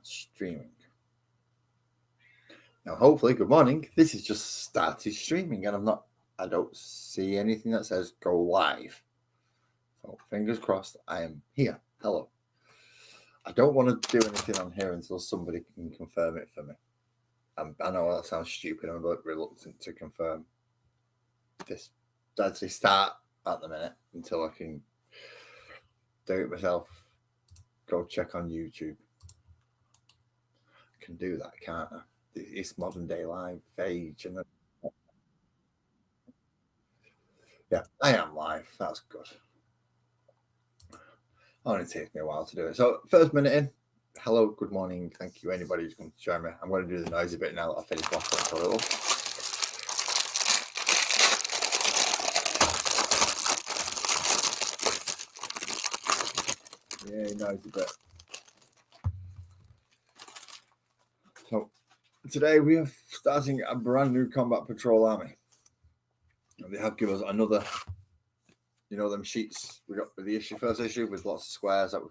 streaming. Now, hopefully, good morning. This is just started streaming, and I don't see anything that says go live. So, fingers crossed, I am here. Hello. I don't want to do anything on here until somebody can confirm it for me. I know that sounds stupid. I'm a bit reluctant to confirm this. I'd say start at the minute until I can do it myself. Go check on YouTube. I can do that, can't I? It's modern day live age, and yeah, I am live. That's good. Only takes me a while to do it. So first minute in. Hello, good morning. Thank you, anybody who's going to join me. I'm going to do the noisy bit now that I finished off a little. Yeah, noisy bit. So today we are starting a brand new combat patrol army. And they have given us another, them sheets we got with the first issue with lots of squares that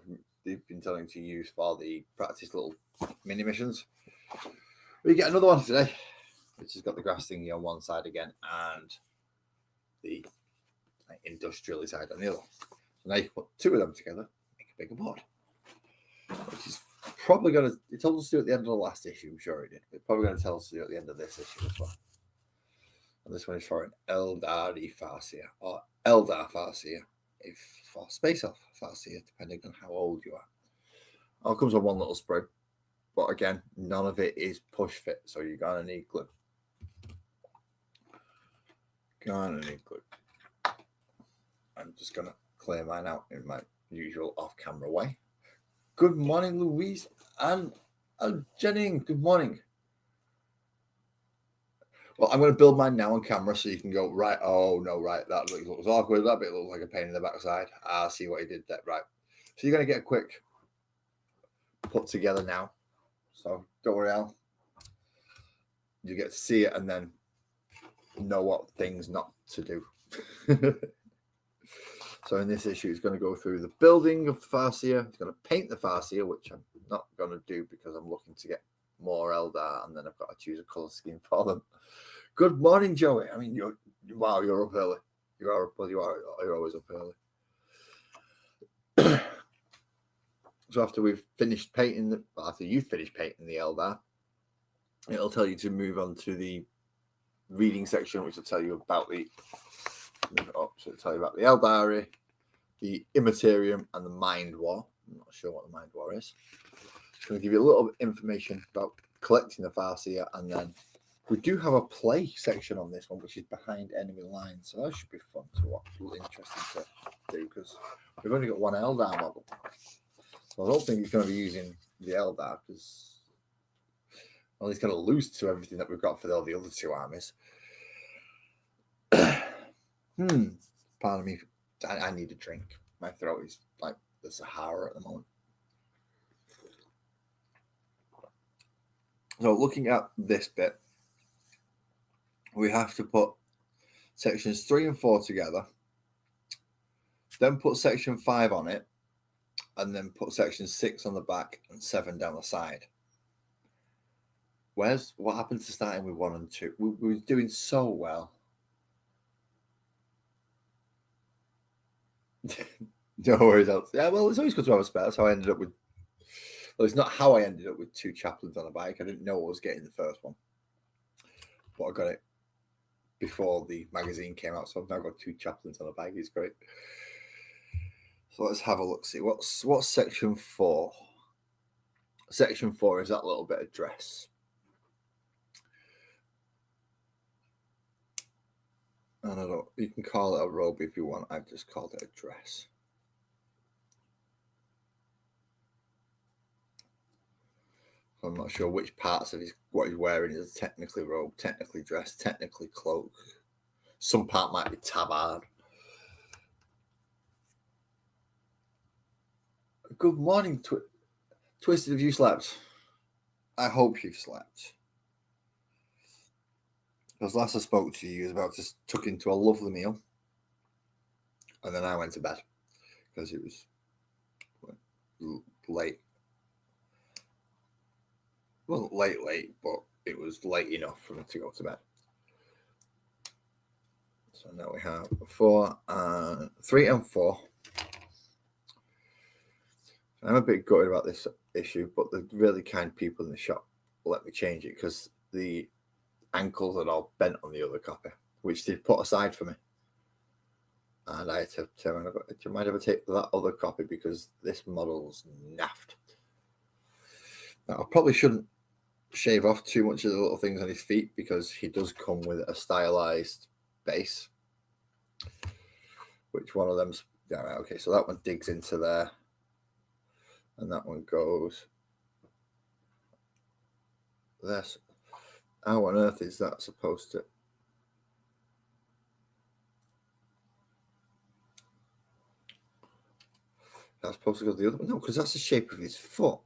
they've been telling to use for the practice little mini missions. We get another one today, which has got the grass thingy on one side again and the industrial side on the other. So now you put two of them together, make a bigger board, which is probably going to, it told us to do at the end of the last issue, I'm sure it did. It's probably going to tell us to do at the end of this issue as well. And this one is for an Eldari Farseer, or Eldar Farseer, if for Space Elf Farseer, depending on how old you are. All comes on one little sprue, but again, none of it is push fit, so you're going to need glue. I'm just going to clear mine out in my usual off-camera way. Good morning, Louise and Jenny. Good morning. Well, I'm going to build mine now on camera so you can go, right, oh, no, right, that looks awkward. That bit looks like a pain in the backside. I see what he did there, right. So you're going to get a quick put together now. So don't worry, Al. You get to see it and then know what things not to do. So in this issue, it's going to go through the building of the Farseer. It's going to paint the Farseer, which I'm not going to do because I'm looking to get more Eldar, and then I've got to choose a colour scheme for them. Good morning, Joey. I mean, you're up early. You're always up early. So after you've finished painting the Eldar, it'll tell you to move on to the reading section, which will tell you about the Eldari, the Immaterium, and the Mind War. I'm not sure what the Mind War is. It's going to give you a little bit of information about collecting the Farseer, and then we do have a play section on this one, which is behind enemy lines, so that should be fun to watch. Really interesting to do because we've only got one Eldar model, so I don't think he's going to be using the Eldar because he's going to lose to everything that we've got for all the other two armies. Pardon me, I need a drink. My throat is like the Sahara at the moment. So looking at this bit, we have to put sections 3 and 4 together, then put section 5 on it, and then put section 6 on the back and 7 down the side. What happened to starting with 1 and 2? We were doing so well. No worries else. Yeah, well, it's always good to have a spare. That's how I ended up with. Well, it's not how I ended up with 2 chaplains on a bike. I didn't know I was getting the first one, but I got it before the magazine came out. So I've now got 2 chaplains on a bike. It's great. So let's have a look. See what's section 4. Section 4 is that little bit of dress. I don't know. You can call it a robe if you want. I've just called it a dress. I'm not sure which parts of what he's wearing is technically robe, technically dress, technically cloak. Some part might be tabard. Good morning, Twisted. Have you slept? I hope you've slept. Because last I spoke to you, you was about to tuck into a lovely meal. And then I went to bed because it was late. wasn't late, but it was late enough for me to go to bed. So now we have 3 and 4. I'm a bit gutted about this issue, but the really kind people in the shop let me change it because the ankles are all bent on the other copy, which they put aside for me. And I had to tell them, do you mind if I take that other copy because this model's naffed. Now, I probably shouldn't shave off too much of the little things on his feet because he does come with a stylized base, which one of them's, yeah, right, okay, so that one digs into there and that one goes there. How on earth is that supposed to? That's supposed to go the other way? No, because that's the shape of his foot.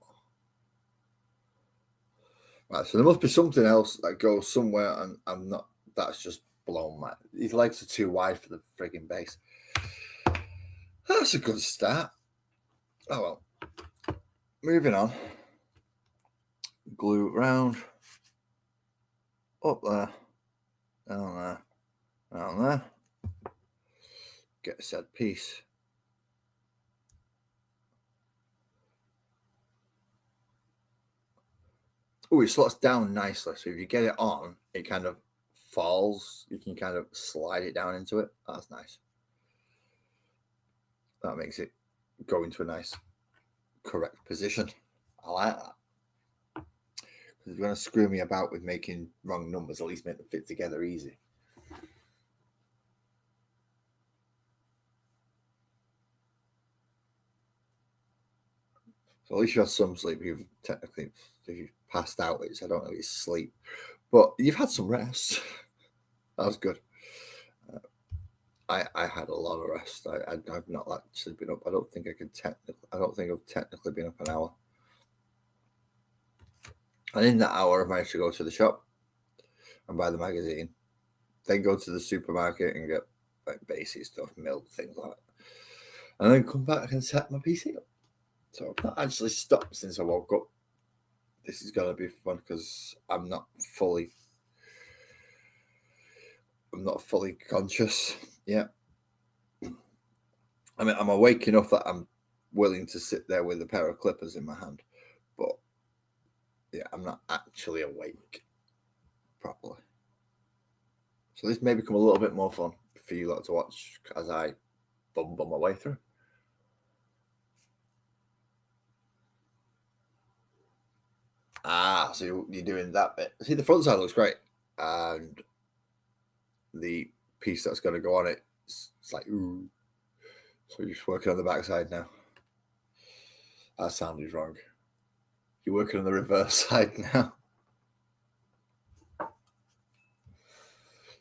Right, so there must be something else that goes somewhere, and I'm not. That's just blown my. His legs are too wide for the frigging base. That's a good start. Oh well. Moving on. Glue round. Up there. Down there. Down there. Get a said piece. Oh, it slots down nicely. So if you get it on, it kind of falls. You can kind of slide it down into it. That's nice. That makes it go into a nice, correct position. I like that. Because if you're going to screw me about with making wrong numbers, at least make them fit together easy. So at least you had some sleep. You've technically, if you've passed out, I don't know if it's sleep, but you've had some rest. That was good. I had a lot of rest. I've not actually been up. I don't think I've technically been up an hour. And in that hour, I managed to go to the shop and buy the magazine. Then go to the supermarket and get like basic stuff, milk, things like that. And then come back and set my PC up. So I've not actually stopped since I woke up. This is going to be fun because I'm not fully conscious yet. I mean, I'm awake enough that I'm willing to sit there with a pair of clippers in my hand, but yeah, I'm not actually awake properly. So this may become a little bit more fun for you lot to watch as I bumble my way through. So you're doing that bit. See, the front side looks great, and the piece that's going to go on it, it's like, ooh. So you're just working on the back side now. That sounded wrong. You're working on the reverse side now.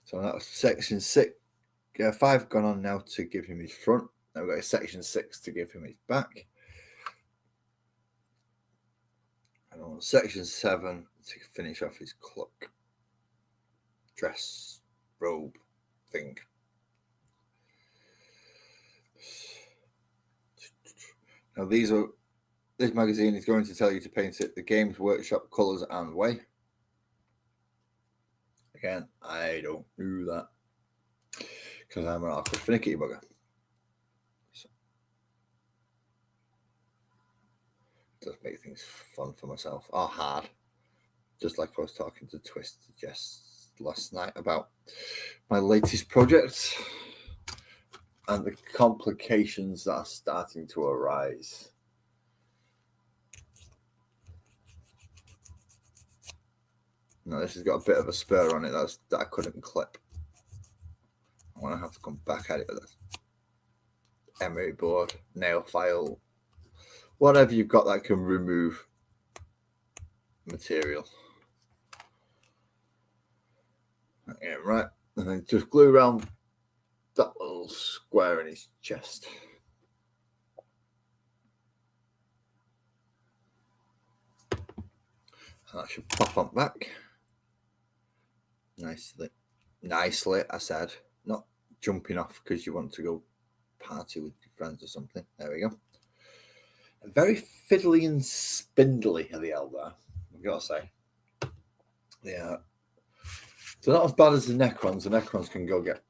So that's section 5 gone on now to give him his front. Now we've got a section 6 to give him his back. And on section 7 to finish off his cloak, dress, robe thing. Now this magazine is going to tell you to paint it the Games Workshop colours and way. Again, I don't do that because I'm an awkward finicky bugger. So, it does make things fun for myself, or hard. Just like I was talking to Twist just last night about my latest project and the complications that are starting to arise. Now this has got a bit of a spur on it that I couldn't clip. I'm going to have to come back at it with a emery board, nail file, whatever you've got that can remove material. Yeah, right. And then just glue around that little square in his chest. And that should pop on back. Nicely, I said. Not jumping off because you want to go party with your friends or something. There we go. Very fiddly and spindly are the Eldar. gotta say. Yeah. They're not as bad as the Necrons. The Necrons can go get.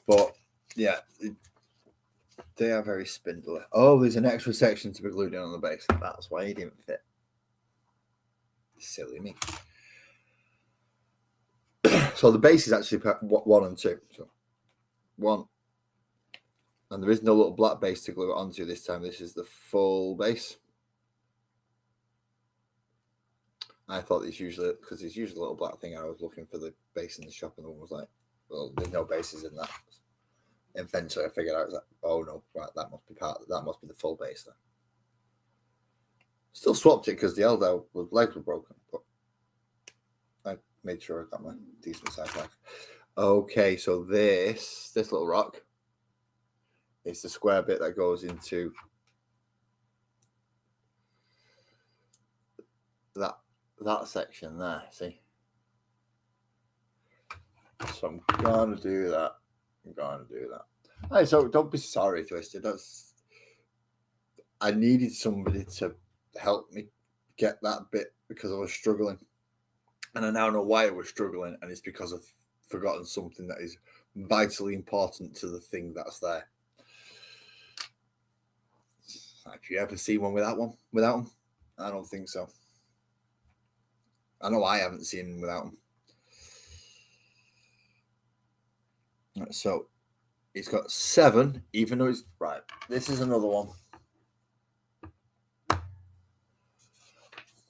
But, yeah. They are very spindly. Oh, there's an extra section to be glued in on the base. That's why he didn't fit. Silly me. So the base is actually 1 and 2. So 1. And there is no little black base to glue it onto this time. This is the full base. I thought it's usually, because it's usually a little black thing. I was looking for the base in the shop and the one was like, well, there's no bases in that. Eventually I figured out, oh no, right, that must be the full base then. Still swapped it because the Eldar legs were broken, but I made sure I got my decent size legs. Okay, so this little rock is the square bit that goes into that section there, see? So I'm gonna do that. Hey, so don't be sorry, Twisted. I needed somebody to help me get that bit because I was struggling. And I now know why I was struggling, and it's because I've forgotten something that is vitally important to the thing that's there. Have you ever seen one without them? I don't think so. I know I haven't seen them without them. So it's got 7, even though it's right. This is another one.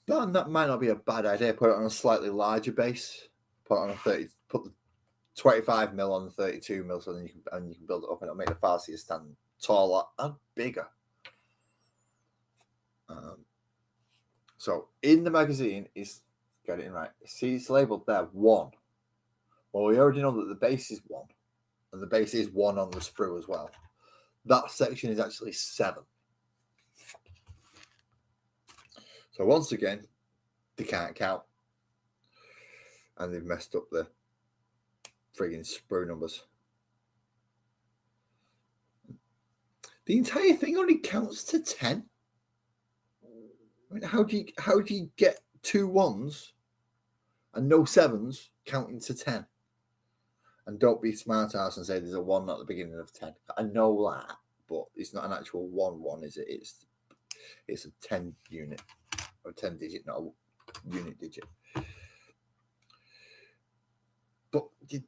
But that might not be a bad idea. Put it on a slightly larger base. Put the 25 mil on the 32 mil, so then you can build it up, and it'll make the Farseer stand taller and bigger. So in the magazine is, get it in right. See, it's labeled there 1. Well, we already know that the base is 1, and the base is 1 on the sprue as well. That section is actually 7. So once again, they can't count, and they've messed up the frigging sprue numbers. The entire thing only counts to 10. I mean, how do you get 2 1s and no 7s counting to 10? And don't be smart ass and say there's a 1 at the beginning of 10. I know that, but it's not an actual 1-1, is it? It's a 10 unit or 10 digit, not a unit digit. But they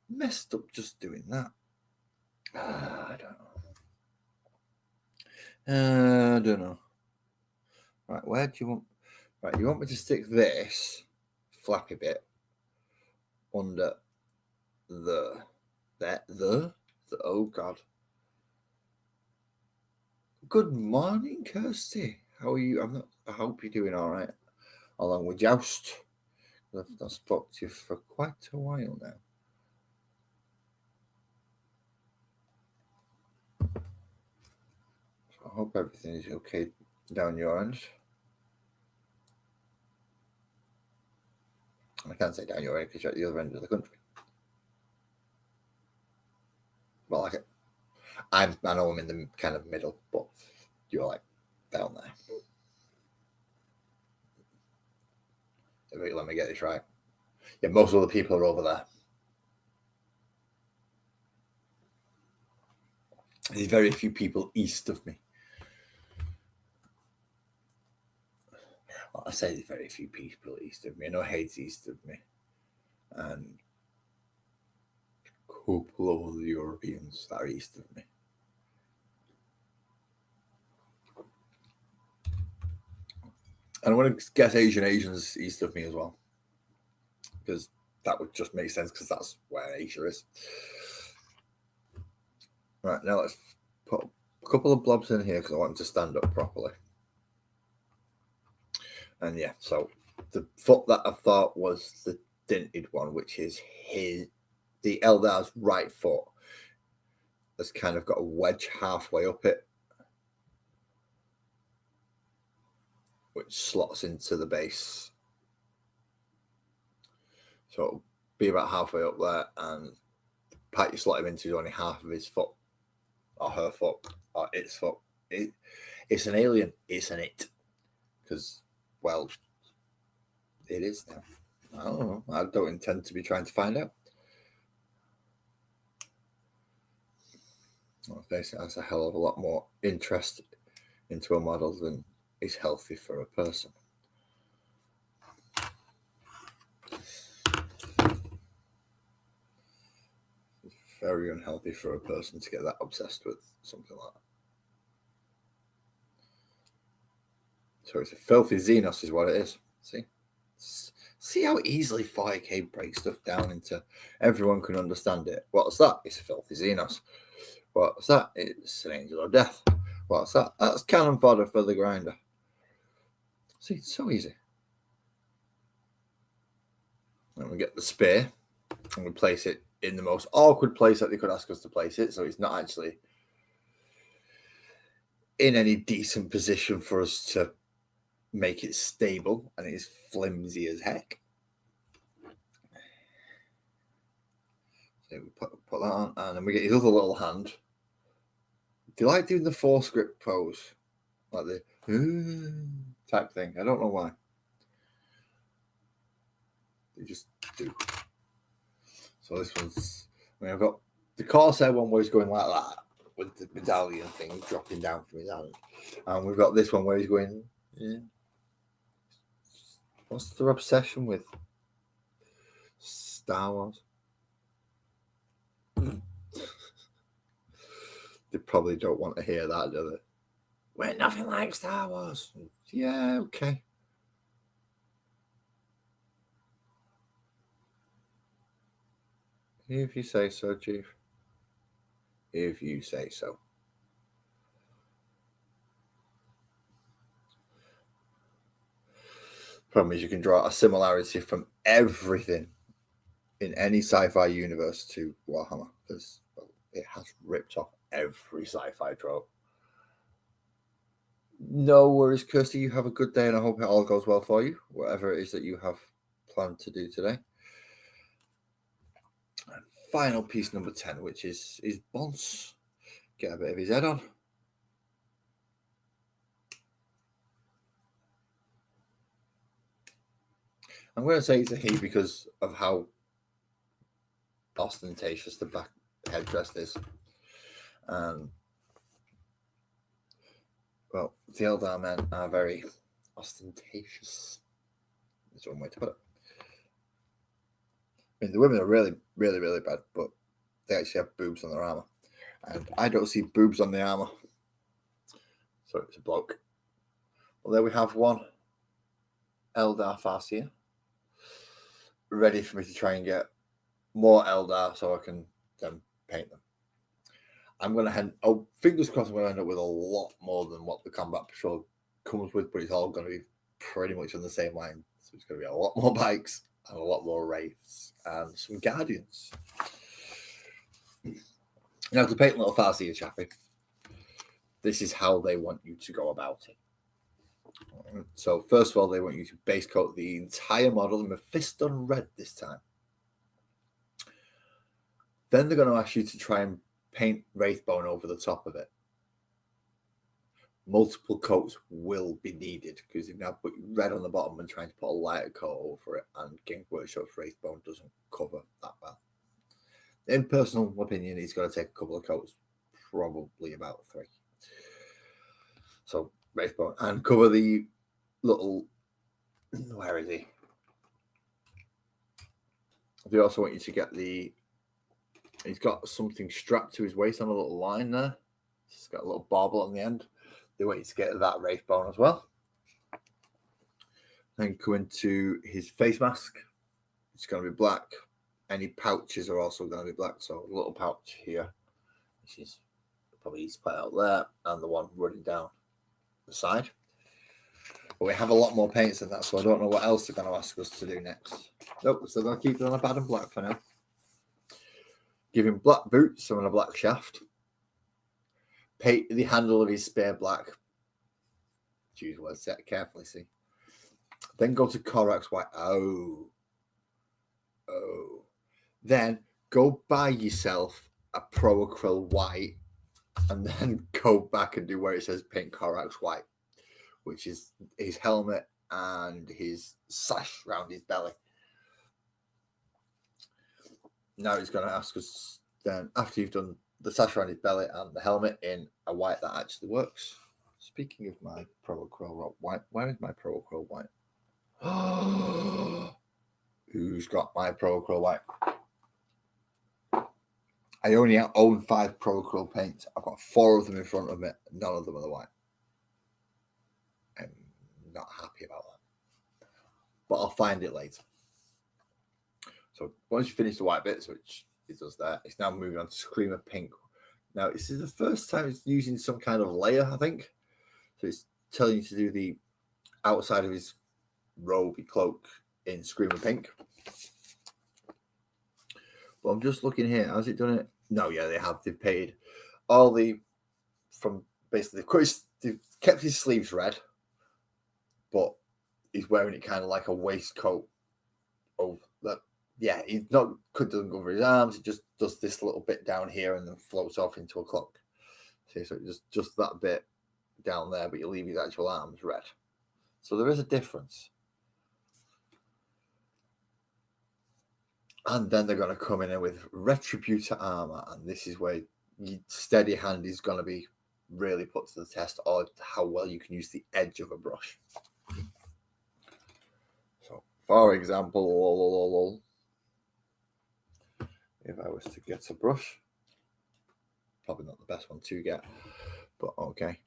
messed up just doing that. I don't know. Right, where do you want? Right, you want me to stick this flappy bit under the oh God. Good morning, Kirsty. How are you? I hope you're doing all right. Along with Joust. I've spoken to you for quite a while now. So I hope everything is okay down your end. I can't say down your end because you're at the other end of the country. Well, I know I'm in the kind of middle, but you're like down there. Let me get this right. Yeah, most of the people are over there. There's very few people east of me. Well, I say there's very few people east of me. I know Hade's east of me. And a couple of the Europeans that are east of me. And I want to guess Asians east of me as well. Because that would just make sense because that's where Asia is. Right, now let's put a couple of blobs in here because I want them to stand up properly. And yeah, so the foot that I thought was the dinted one, which is the Eldar's right foot, has kind of got a wedge halfway up it, which slots into the base. So it'll be about halfway up there, and the part you slot him into is only half of his foot, or her foot, or its foot. It's an alien, isn't it? Because, well, it is now. I don't know. I don't intend to be trying to find out. Well, basically, that's a hell of a lot more interest into a model than is healthy for a person. It's very unhealthy for a person to get that obsessed with something like that. So it's a filthy Xenos is what it is. See how easily 40k breaks stuff down into everyone can understand it. What's that? It's a filthy Xenos. What's that? It's an angel of death. What's that? That's cannon fodder for the grinder. See, it's so easy. And we get the spear and we place it in the most awkward place that they could ask us to place it. So it's not actually in any decent position for us to make it stable, and it is flimsy as heck. So we put that on, and then we get his other little hand. Do you like doing the force grip pose? Like the type thing. I don't know why. They just do. So this one's, I've got the Corsair one where he's going like that with the medallion thing dropping down from his hand. And we've got this one where he's going, what's their obsession with Star Wars? They probably don't want to hear that, do they? We're nothing like Star Wars. Yeah, okay. If you say so, Chief. If you say so. Problem is you can draw a similarity from everything in any sci-fi universe to Warhammer, because it has ripped off every sci-fi trope. No worries, Kirsty. You have a good day, and I hope it all goes well for you, whatever it is that you have planned to do today. And final piece number 10, which is Bonce. Get a bit of his head on. I'm going to say it's a he because of how ostentatious the back headdress is. Well, the Eldar men are very ostentatious. That's one way to put it. I mean, the women are really, really, really bad, but they actually have boobs on their armor. And I don't see boobs on the armor. So it's a bloke. Well, there we have one Eldar Farseer. Ready for me to try and get more Eldar so I can then paint them. I'm going to fingers crossed I'm going to end up with a lot more than what the Combat Patrol comes with, but it's all going to be pretty much on the same line. So it's going to be a lot more bikes and a lot more wraiths and some Guardians. Now, to paint little Farseer chappy, this is how they want you to go about it. So first of all, they want you to base coat the entire model in Mephiston red this time. Then they're going to ask you to try and paint Wraithbone over the top of it. Multiple coats will be needed because you've now put red on the bottom and trying to put a lighter coat over it, and Games Workshop's Wraithbone doesn't cover that well. In personal opinion, he's got to take a couple of coats, probably about 3. So Wraithbone, and cover the little, where is he? They also want you to get he's got something strapped to his waist on a little line there. It's got a little bauble on the end. They want you to get that Wraithbone as well. Then go into his face mask. It's going to be black. Any pouches are also going to be black. So a little pouch here, which is probably easy to put out there, and the one running down the side. But we have a lot more paints than that, so I don't know what else they're going to ask us to do next. Nope, so they'll keep it on a pad and black for now. Give him black boots and a black shaft. Paint the handle of his spear black. Choose one set carefully, see. Then go to Corax white. Oh. Then go buy yourself a Pro Acryl white and then go back and do where it says paint Corax white, which is his helmet and his sash round his belly. Now he's going to ask us then, after you've done the sash around his belly and the helmet in a white that actually works. Speaking of my Pro Acryl white, where is my Pro Acryl white? Who's got my Pro Acryl white? I only own 5 Pro Acryl paints. I've got 4 of them in front of me. None of them are the white. I'm not happy about that. But I'll find it later. So once you finish the white bits, which it does there, it's now moving on to Screamer Pink. Now, this is the first time it's using some kind of layer, I think. So it's telling you to do the outside of his robe, cloak in Screamer Pink. But I'm just looking here. How's it done it? No, yeah, they have. They've paid all from basically, they've kept his sleeves red, but he's wearing it kind of like a waistcoat over that. Yeah, he's not doesn't go over his arms. He just does this little bit down here and then floats off into a cloak. See, so just that bit down there, but you leave his actual arms red. So there is a difference. And then they're going to come in with Retributor armor, and this is where your steady hand is going to be really put to the test, or how well you can use the edge of a brush. So, for example, if I was to get a brush, probably not the best one to get, but okay.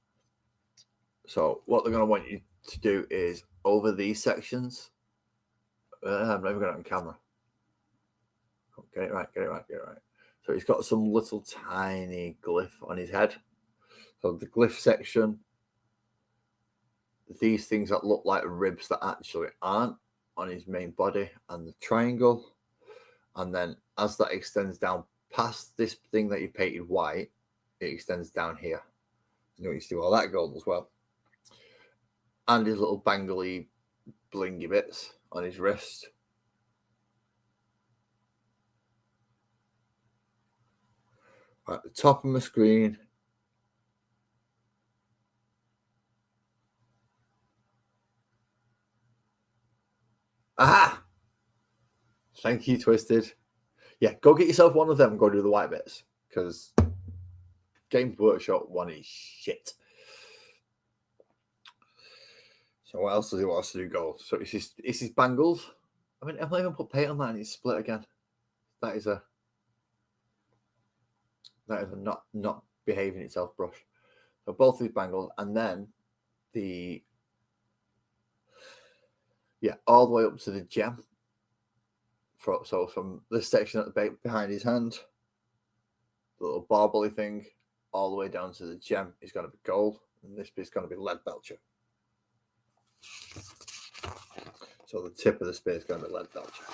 So what they're going to want you to do is over these sections. I've never got it on camera. Get it right. So he's got some little tiny glyph on his head. So the glyph section, these things that look like ribs that actually aren't on his main body, and the triangle. And then as that extends down past this thing that you painted white, it extends down here. You know, you see all that gold as well. And his little bangly, blingy bits on his wrist. At the top of my screen, aha! Thank you, Twisted. Yeah, go get yourself one of them and go do the white bits, because Games Workshop one is shit. So what else does he want us to do gold? So it's his bangles. I mean, I've not even put paint on that and it's split again. That is a not behaving itself brush. So both these bangles, and then all the way up to the gem. So from this section at the back behind his hand, the little barbly thing, all the way down to the gem is going to be gold, and this bit's going to be lead belcher. So the tip of the spear is going to be lead belcher.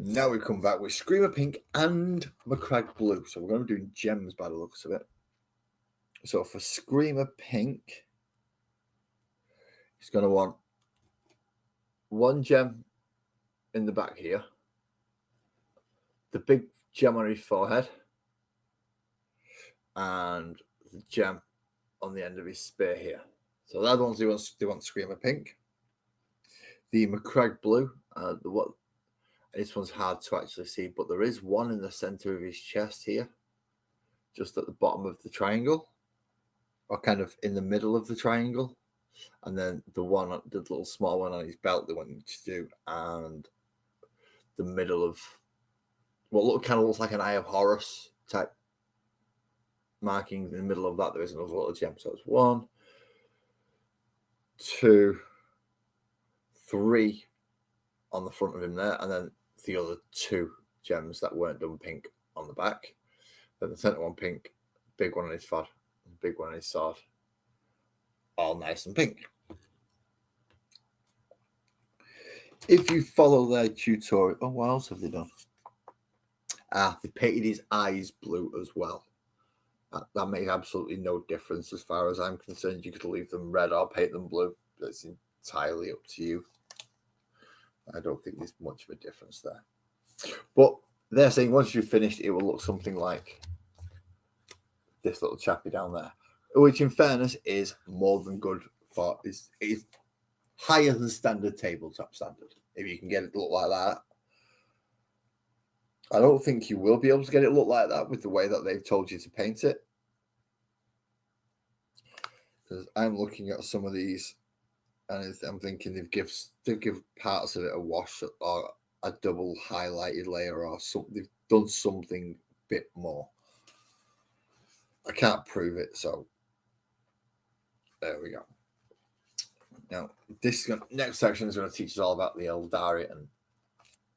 Now we come back with Screamer Pink and McCrag Blue. So we're going to be doing gems by the looks of it. So for Screamer Pink, he's going to want 1 gem in the back here, the big gem on his forehead, and the gem on the end of his spear here. So they're the ones they want Screamer Pink. The McCrag Blue, this one's hard to actually see, but there is one in the center of his chest here, just at the bottom of the triangle, or kind of in the middle of the triangle. And then the little small one on his belt they want you to do, and the middle of what kind of looks like an Eye of Horus type marking. In the middle of that, there is another little gem. So it's 1, 2, 3 on the front of him there, and then the other 2 gems that weren't done pink on the back. Then the center one pink, big one on his fod, big one on his sword. All nice and pink. If you follow their tutorial, what else have they done? They painted his eyes blue as well. That made absolutely no difference as far as I'm concerned. You could leave them red or paint them blue. That's entirely up to you. I don't think there's much of a difference there. But they're saying once you've finished, it will look something like this little chappy down there. which in fairness is more than good for is higher than standard tabletop standard. If you can get it to look like that. I don't think you will be able to get it look like that with the way that they've told you to paint it. Because I'm looking at some of these and I'm thinking they've give parts of it a wash or a double highlighted layer or something. They've done something a bit more. I can't prove it, so there we go. Now, this next section is going to teach us all about the Eldari and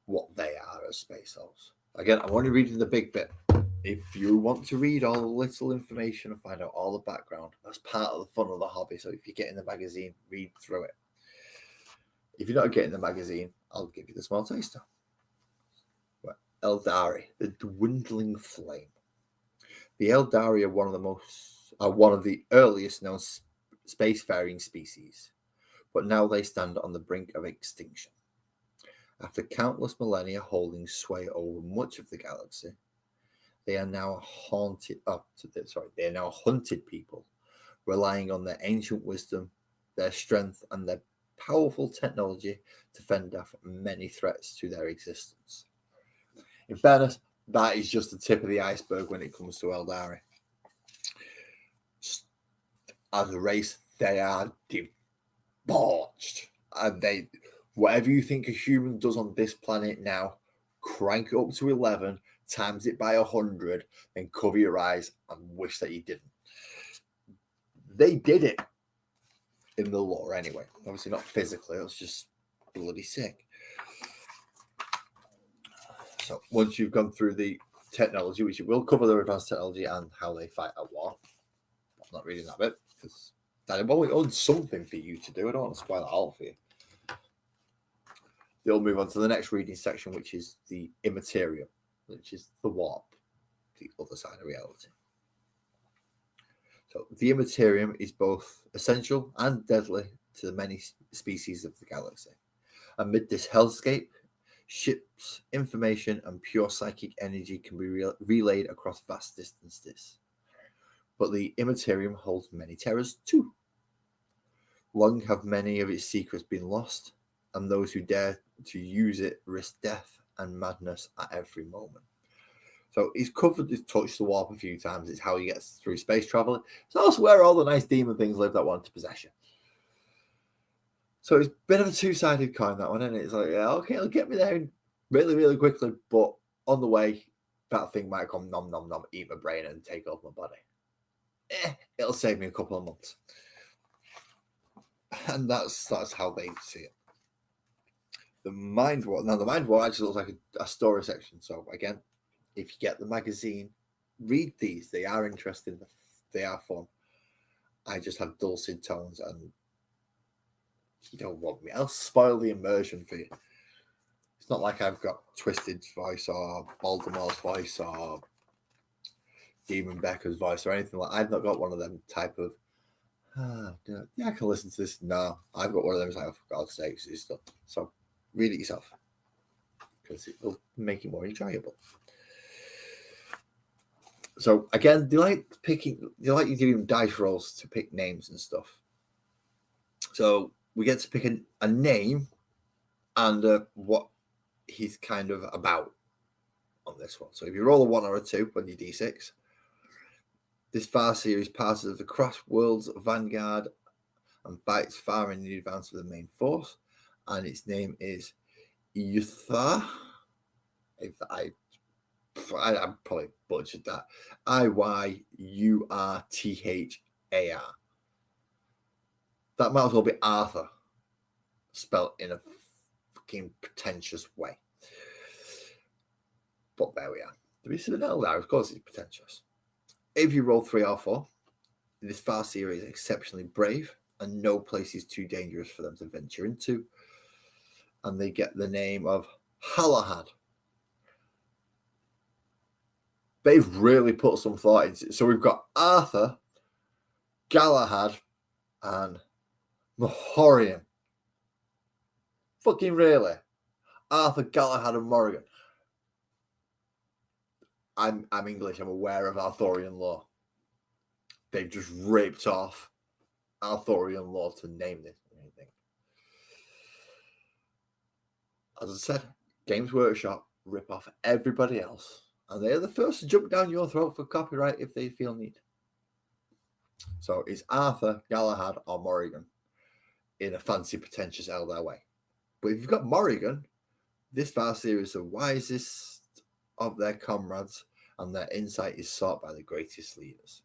what they are as space elves. Again, I'm only reading the big bit. If you want to read all the little information and find out all the background, that's part of the fun of the hobby. So if you get in the magazine, read through it. If you're not getting the magazine, I'll give you the small taster. But Eldari, the dwindling flame. The Eldari are one of the earliest known spacefaring species, but now they stand on the brink of extinction. After countless millennia holding sway over much of the galaxy, they are now hunted people, relying on their ancient wisdom, their strength, and their powerful technology to fend off many threats to their existence. In fairness, that is just the tip of the iceberg when it comes to Eldari. As a race, they are debauched. And whatever you think a human does on this planet now, crank it up to 11, times it by 100, then cover your eyes and wish that you didn't. They did it in the lore anyway. Obviously not physically, it was just bloody sick. So once you've gone through the technology, which you will cover the advanced technology and how they fight at war. I'm not reading that bit because I've only owned something for you to do. I don't want to spoil it all for you. They'll move on to the next reading section, which is the immaterium, which is the warp, the other side of reality. So the immaterium is both essential and deadly to the many species of the galaxy. Amid this hellscape, ships, information, and pure psychic energy can be relayed across vast distances. But the immaterium holds many terrors too. Long have many of its secrets been lost, and those who dare to use it risk death and madness at every moment. So he's touched the warp a few times. It's how he gets through space travel. It's also where all the nice demon things live that want to possess you. So it's a bit of a two-sided coin, that one, isn't it? It's like, yeah, okay, it'll get me there really, really quickly, but on the way, that thing might come nom, nom, nom, eat my brain and take over my body. It'll save me a couple of months. And that's how they see it. The Mind War. Now, the Mind War actually looks like a story section. So, again, if you get the magazine, read these. They are interesting. They are fun. I just have dulcet tones and you don't want me. I'll spoil the immersion for you. It's not like I've got Twisted's voice or Baltimore's voice or Demon Becker's voice or anything like that. I've not got one of them type of, yeah, I can listen to this. No, I've got one of them. It's like, oh, for God's sakes, it's stuff. So read it yourself because it will make it more enjoyable. So again, they like you doing dice rolls to pick names and stuff. So we get to pick a name and what he's kind of about on this one. So if you roll a 1 or a 2 on your D6, this Farseer is part of the Cross Worlds Vanguard and fights far in the advance of the main force. And its name is Iyuthar. I probably butchered that. Iyurthar. That might as well be Arthur, spelled in a fucking pretentious way. But there we are. To be an Eldar, of course, it's pretentious. If you roll 3 or 4, this Farseer is exceptionally brave, and no place is too dangerous for them to venture into. And they get the name of Galahad. They've really put some thought into it. So we've got Arthur, Galahad, and Mahorian. Fucking really. Arthur, Galahad, and Morrigan. I'm English. I'm aware of Arthurian law. they've just ripped off Arthurian lore to name this anything. As I said, Games Workshop rip off everybody else, and they are the first to jump down your throat for copyright if they feel need. So it's Arthur, Galahad, or Morrigan in a fancy, pretentious Eldar way. But if you've got Morrigan, this Farseer is the wisest of their comrades, and their insight is sought by the greatest leaders.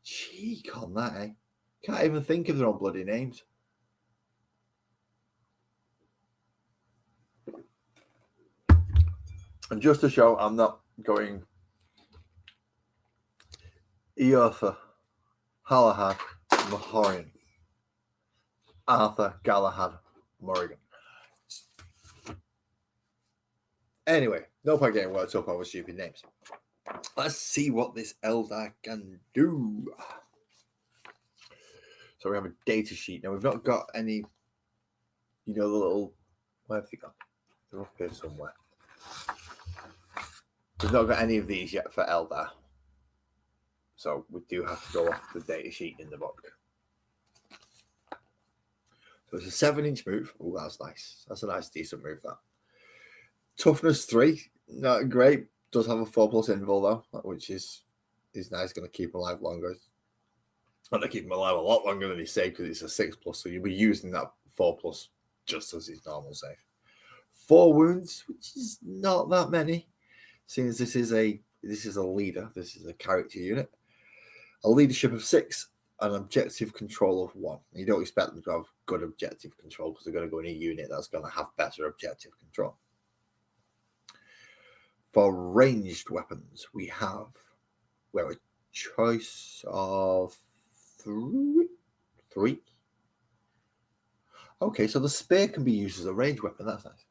Cheek on that, eh? Can't even think of their own bloody names. And just to show I'm not going Eartha, Galahad, Mahorian, Arthur, Galahad, Morrigan. Anyway, no point getting worked up over stupid names. Let's see what this Eldar can do. So we have a data sheet. Now we've not got any, the little, where have they gone? They're up here somewhere. We've not got any of these yet for Eldar. So we do have to go off the data sheet in the book. So it's a 7-inch move. Oh, that's nice. That's a nice, decent move, that. Toughness 3, not great. Does have a 4+ invul though, which is nice. Going to keep him alive longer. Going to keep him alive a lot longer than he's safe because it's a 6+. So you'll be using that 4+ just as his normal save. 4 wounds, which is not that many, seeing as this is a leader. This is a character unit. A leadership of 6, an objective control of 1. You don't expect them to have good objective control because they're going to go in a unit that's going to have better objective control. For ranged weapons, we have a choice of 3. Okay, so the spear can be used as a ranged weapon. That's nice.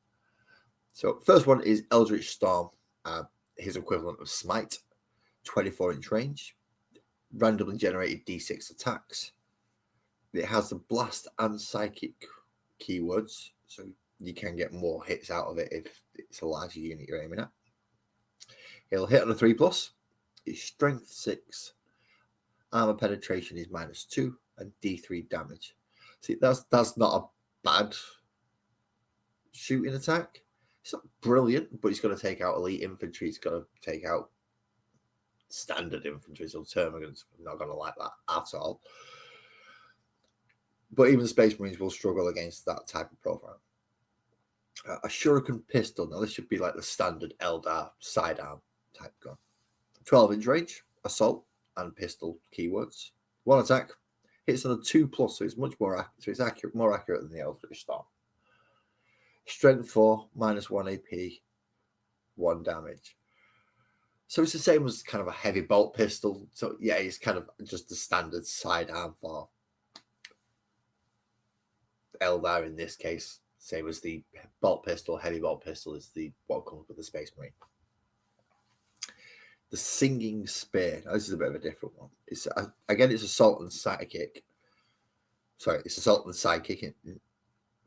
So first one is Eldritch Storm, his equivalent of Smite, 24-inch range, randomly generated D6 attacks. It has the blast and psychic keywords, so you can get more hits out of it if it's a larger unit you're aiming at. It'll hit on a 3+. Its strength 6. Armor penetration is -2 and D3 damage. See, that's not a bad shooting attack. It's not brilliant, but it's going to take out elite infantry. It's going to take out standard infantry. So termagants are not going to like that at all. But even the Space Marines will struggle against that type of profile. A shuriken pistol. Now, this should be like the standard Eldar sidearm type gun. 12-inch range, assault, and pistol keywords. 1 attack, hits on a 2+, so it's much more accurate. So it's accurate, more accurate than the Eldritch Storm. Strength 4, -1 AP, 1 damage. So it's the same as kind of a heavy bolt pistol. So yeah, it's kind of just the standard sidearm for Eldar in this case. Same as the bolt pistol, heavy bolt pistol is what comes with the Space Marine. The Singing Spear. Now, this is a bit of a different one. It's assault and psychic. Sorry, it's assault and psychic,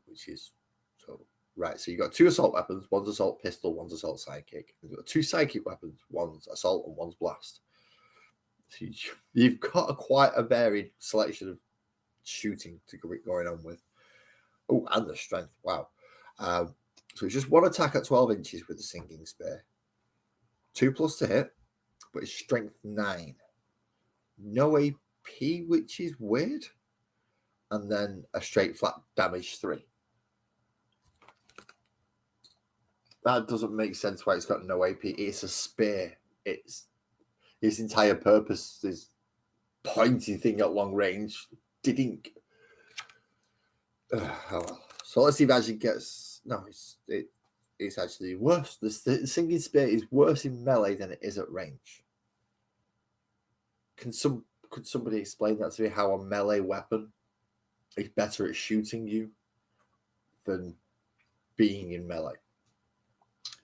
which is so right. So you've got 2 assault weapons. One's assault pistol, one's assault psychic. You've got 2 psychic weapons. One's assault and one's blast. So you've got quite a varied selection of shooting to go going on with. Oh, and the strength. Wow. So it's just 1 attack at 12 inches with the Singing Spear. 2+ to hit, but it's strength 9. No AP, which is weird. And then a straight flat damage 3. That doesn't make sense why it's got no AP. It's a spear. Its entire purpose is pointing thing at long range. Didn't. Oh well. So let's see if it actually gets. No, it's actually worse. The Singing Spear is worse in melee than it is at range. Could somebody explain that to me? How a melee weapon is better at shooting you than being in melee?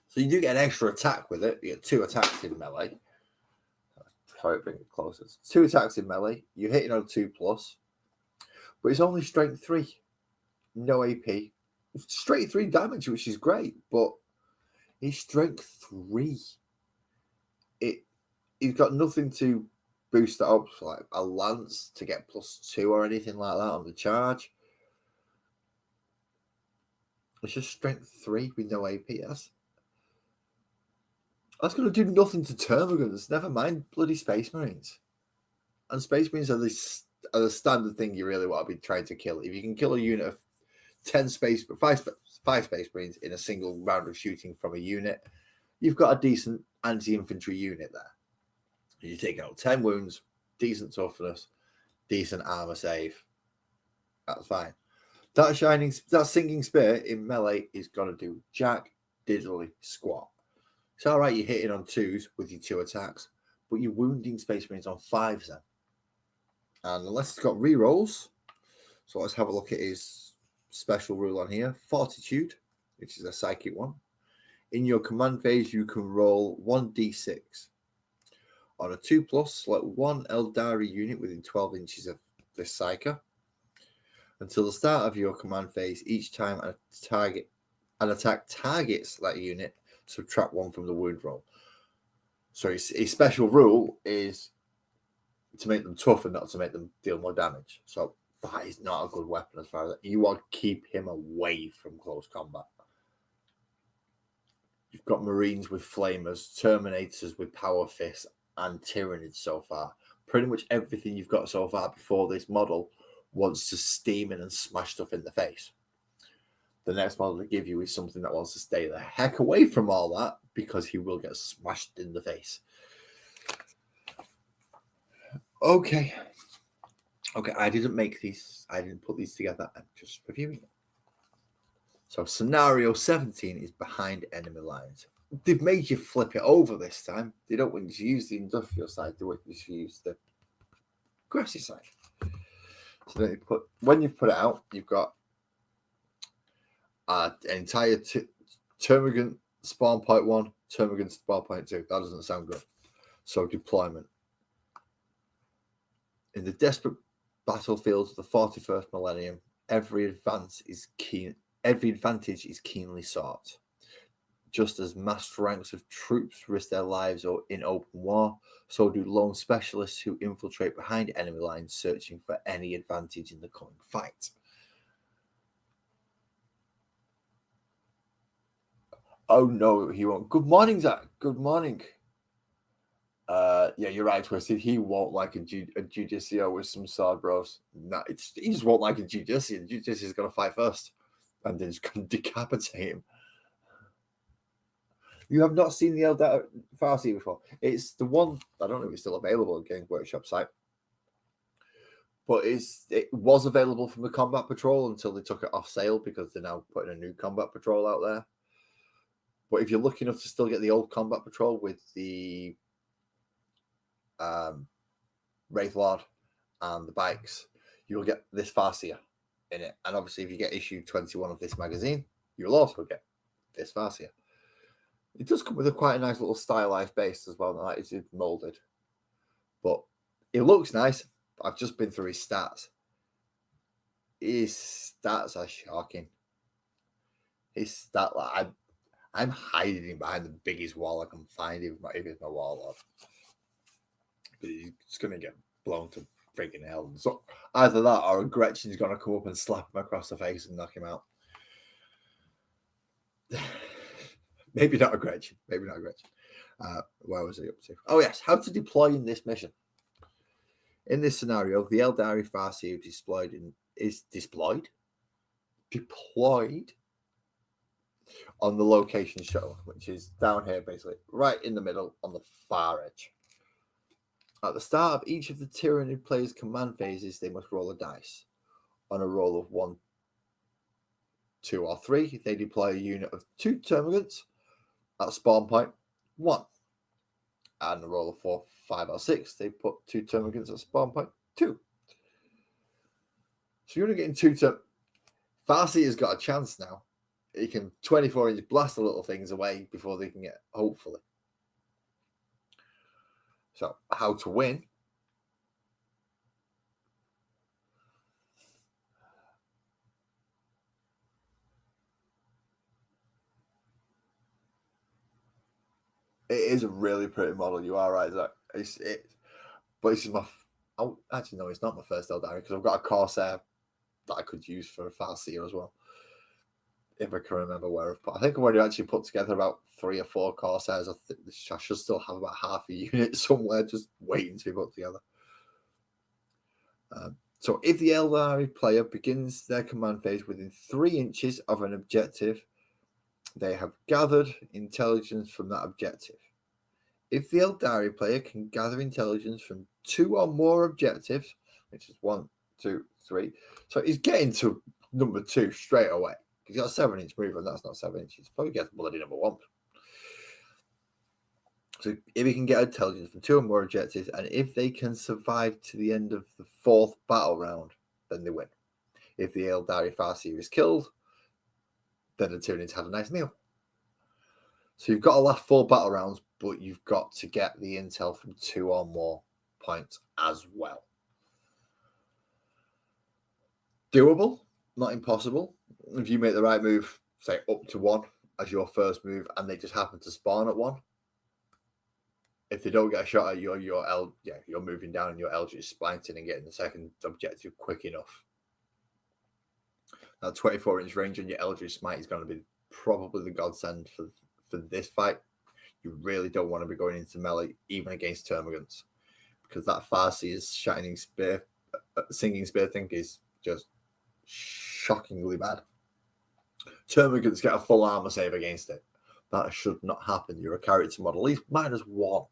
So you do get an extra attack with it. You get 2 attacks in melee. Sorry, bring it closer. It's 2 attacks in melee. You're hitting on a 2+, but it's only strength 3. No AP. Straight 3 damage, which is great, but he's strength 3. He's got nothing to boost that up for like a lance to get +2 or anything like that on the charge. It's just strength 3 with no AP. That's going to do nothing to termagants. Never mind bloody Space Marines. And Space Marines are the standard thing you really want to be trying to kill. If you can kill a unit of 5 Space Marines in a single round of shooting from a unit, you've got a decent anti-infantry unit there. You take out 10 wounds, decent toughness, decent armor save. That's fine. That sinking spear in melee is gonna do jack diddly squat. It's all right, you're hitting on 2s with your 2 attacks, but you're wounding Space Marines on 5s then. And unless it's got rerolls, so let's have a look at his special rule on here. Fortitude, which is a psychic one. In your command phase, you can roll 1d6. On a 2+, select one Eldari unit within 12 inches of this psyker. Until the start of your command phase, each time an attack targets that unit, subtract 1 from the wound roll. So his special rule is to make them tough and not to make them deal more damage. So that is not a good weapon as far as that. You want to keep him away from close combat. You've got Marines with flamers, Terminators with power fists, and Tyranids so far. Pretty much everything you've got so far before this model wants to steam in and smash stuff in the face. The next model to give you is something that wants to stay the heck away from all that because he will get smashed in the face. Okay, I didn't make these. I didn't put these together. I'm just reviewing it. So scenario 17 is behind enemy lines. They've made you flip it over this time. They don't want you to use the industrial side. They want you to use the aggressive side. So then when you've put it out, you've got an entire termagant spawn point 1, termagant spawn point 2. That doesn't sound good. So deployment. In the desperate battlefields of the 41st millennium, every advantage is keenly sought. Just as massed ranks of troops risk their lives in open war, so do lone specialists who infiltrate behind enemy lines searching for any advantage in the coming fight. Oh no, he won't. Good morning, Zach. Good morning. Yeah, you're right, Twisted. He won't like a Judicio with some sword bros. No, he just won't like a Judicio. The Judicio is going to fight first, and then he's going to decapitate him. You have not seen the Eldari Farseer before. It's the one, I don't know if it's still available on Games Workshop site, but it was available from the Combat Patrol until they took it off sale because they're now putting a new Combat Patrol out there. But if you're lucky enough to still get the old Combat Patrol with the Wraith Lord and the bikes, you'll get this Farseer in it. And obviously, if you get issue 21 of this magazine, you'll also get this Farseer. It does come with quite a nice little stylized base as well. Like it's molded, but it looks nice. I've just been through his stats. His stats are shocking. His stat, I'm hiding him behind the biggest wall I can find if it's my wall. But he's going to get blown to freaking hell. So either that or a Gretchen's going to come up and slap him across the face and knock him out. Maybe not a Gretchen. Where was he up to? Oh, yes. How to deploy in this mission. In this scenario, the Eldari Farseer is deployed on the location shown, which is down here, basically, right in the middle on the far edge. At the start of each of the Tyranid players' command phases, they must roll a dice. On a roll of 1, 2, or 3, they deploy a unit of 2 termagants at spawn point 1. And a roll of 4, 5, or 6, they put 2 termagants at spawn point 2. So you're only getting 2 Farseer's got a chance now. He can 24-inch blast the little things away before they can get, hopefully. So, how to win? It is a really pretty model. You are right, Zach. But this is actually, no, it's not my first Eldari because I've got a Corsair that I could use for a Farseer as well. If I can remember where I've put. I think I've already actually put together about 3 or 4 Corsairs. I should still have about half a unit somewhere just waiting to be put together. So if the Eldari player begins their command phase within 3 inches of an objective, they have gathered intelligence from that objective. If the Eldari player can gather intelligence from 2 or more objectives, which is 1, 2, 3, so he's getting to number 2 straight away. He's got a 7-inch move, and that's not 7 inches. Probably gets bloody number 1. So if he can get intelligence from 2 or more objectives, and if they can survive to the end of the 4th battle round, then they win. If the Eldari Farseer is killed, then the Tyranids had a nice meal. So you've got to last 4 battle rounds, but you've got to get the intel from 2 or more points as well. Doable, not impossible. If you make the right move, say up to 1 as your first move, and they just happen to spawn at 1, if they don't get a shot at you're moving down and your Eldritch is splanting and getting the second objective quick enough. Now, 24-inch range on your Eldritch Smite is going to be probably the godsend for this fight. You really don't want to be going into melee even against Termagants, because that Farseer's singing spear thing is just shockingly bad. Termagants get a full armor save against it. That should not happen. You're a character model, at least -1.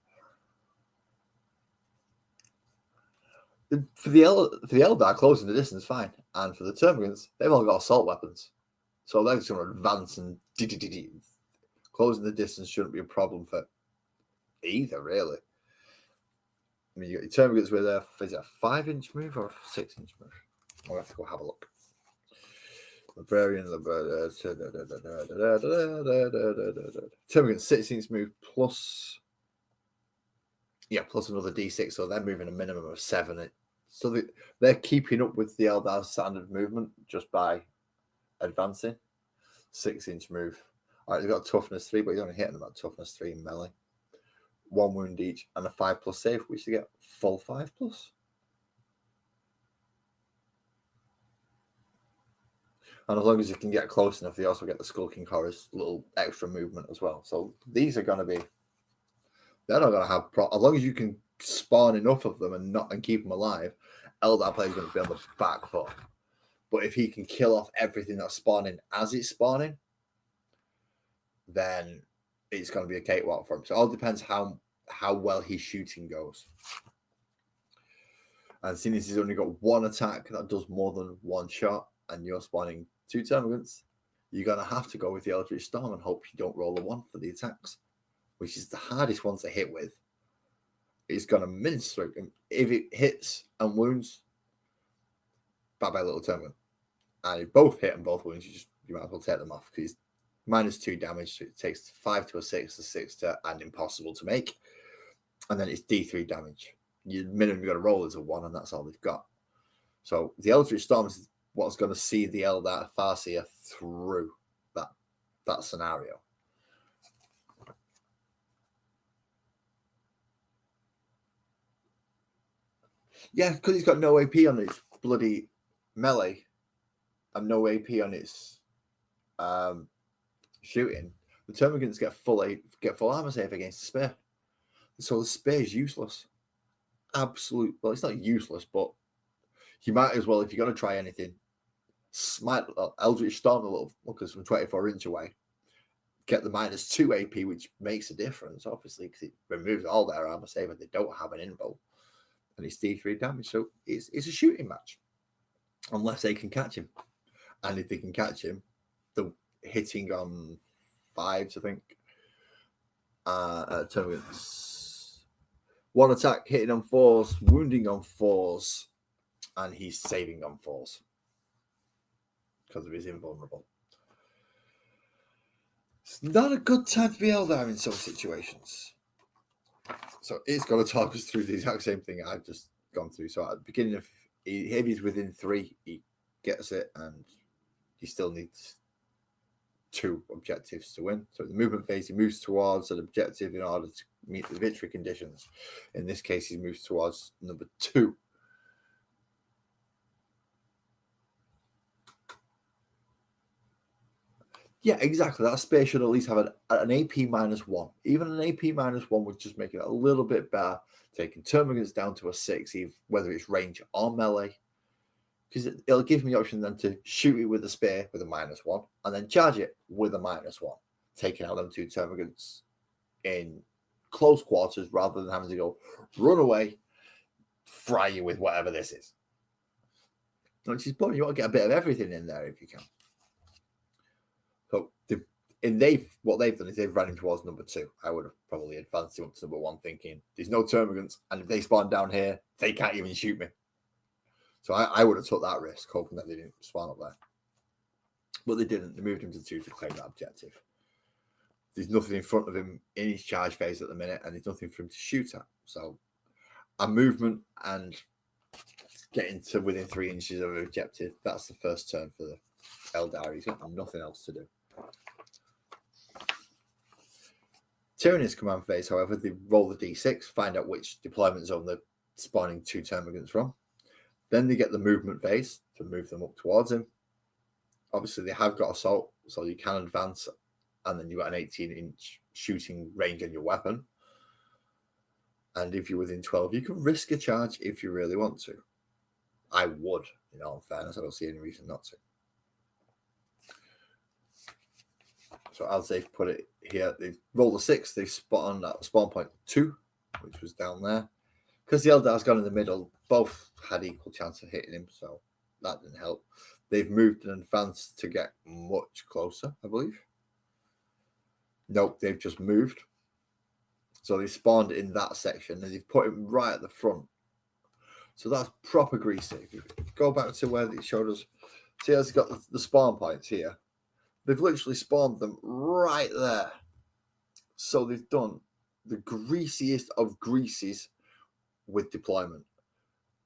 For the Eldar, closing the distance, fine. And for the Termagants, they've all got assault weapons. So they're just going to advance and closing the distance shouldn't be a problem for either, really. I mean, you got your Termagants with is it a 5-inch move or a 6-inch move? I'll have to go have a look. Librarian, Termagant 6-inch move plus another D6, so they're moving a minimum of 7. So they're keeping up with the Eldar standard movement just by advancing. 6-inch move. All right, they've got toughness 3, but he's only hitting about toughness 3 in melee. 1 wound each and a 5+ save, which they get full 5+. And as long as you can get close enough, they also get the Skulking Horror's little extra movement as well. So these are going to be, they're not going to have, as long as you can spawn enough of them and keep them alive, Eldar player is going to be on the back foot. But if he can kill off everything that's spawning as it's spawning, then it's going to be a cakewalk for him. So it all depends how well his shooting goes. And seeing as he's only got 1 attack that does more than 1 shot, and you're spawning 2 Termagants, you're going to have to go with the Eldritch Storm and hope you don't roll a 1 for the attacks, which is the hardest one to hit with. It's going to mince through him. If it hits and wounds, bye-bye little Termagant. And if both hit and both wounds, you might as well take them off, because he's -2 damage, so it takes 5 to a 6, a 6 to and impossible to make. And then it's D3 damage. Your minimum you've got to roll is a 1, and that's all they've got. So the Eldritch Storm is what's going to see the Eldar Farseer through that scenario. Yeah, because he's got no AP on its bloody melee and no AP on its shooting. The Termagants get full armor save against the spear. So the spear is useless. Absolute. Well, it's not useless, but you might as well, if you're going to try anything, smite Eldritch Storm a little, because from 24 inch away, get the -2 AP, which makes a difference, obviously, because it removes all their armor save and they don't have an invul. And it's D3 damage, so it's a shooting match. Unless they can catch him. And if they can catch him, the hitting on 5s, I think. Termagants. 1 attack, hitting on 4s, wounding on 4s, and he's saving on 4s. Because of his invulnerable. It's not a good time to be Eldar in some situations. So it's got to talk us through the exact same thing I've just gone through. So at the beginning of, if he's within 3, he gets it, and he still needs 2 objectives to win. So the movement phase, he moves towards an objective in order to meet the victory conditions. In this case, he moves towards number 2. Yeah, exactly. That space should at least have an AP -1. Even an AP -1 would just make it a little bit better, taking termagants down to a 6, whether it's range or melee. Because it'll give me the option then to shoot it with a spear with a -1 and then charge it with a -1, taking out them 2 termagants in close quarters rather than having to go run away, fry you with whatever this is. Which is important. You want to get a bit of everything in there if you can. So what they've done is they've ran him towards number 2. I would have probably advanced him up to number 1, thinking there's no termagants, and if they spawn down here, they can't even shoot me. So I would have took that risk, hoping that they didn't spawn up there. But they didn't. They moved him to 2 to claim that objective. There's nothing in front of him in his charge phase at the minute, and there's nothing for him to shoot at. So a movement and getting to within 3 inches of an objective, that's the first turn for the Eldari. He's got nothing else to do. Tyrannid's command phase, however, they roll the d6, find out which deployment zone they're spawning 2 termagants from. Then they get the movement phase to move them up towards him. Obviously, they have got assault, so you can advance, and then you've got an 18-inch shooting range on your weapon. And if you're within 12, you can risk a charge if you really want to. I would, in all fairness. I don't see any reason not to. So as they've put it here, they've rolled a 6. They spot on that spawn point 2, which was down there. Because the Eldar's gone in the middle, both had equal chance of hitting him, so that didn't help. They've moved and advanced to get much closer, I believe. Nope, they've just moved. So they spawned in that section, and they've put him right at the front. So that's proper greasy. If you go back to where they showed us, see how it's got the spawn points here. They've literally spawned them right there. So they've done the greasiest of greases with deployment.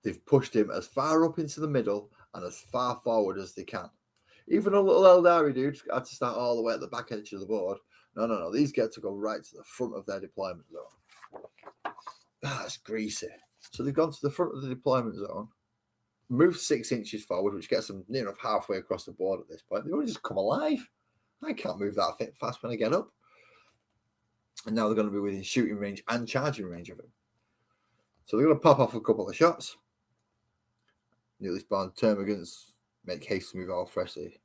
They've pushed him as far up into the middle and as far forward as they can. Even a little Eldari dude had to start all the way at the back edge of the board. No. These get to go right to the front of their deployment zone. That's greasy. So they've gone to the front of the deployment zone, moved 6 inches forward, which gets them near enough halfway across the board at this point. They've already just come alive. I can't move that fast when I get up. And now they're going to be within shooting range and charging range of him. So they're going to pop off a couple of shots. Newly spawned termagants make haste to move all freshly.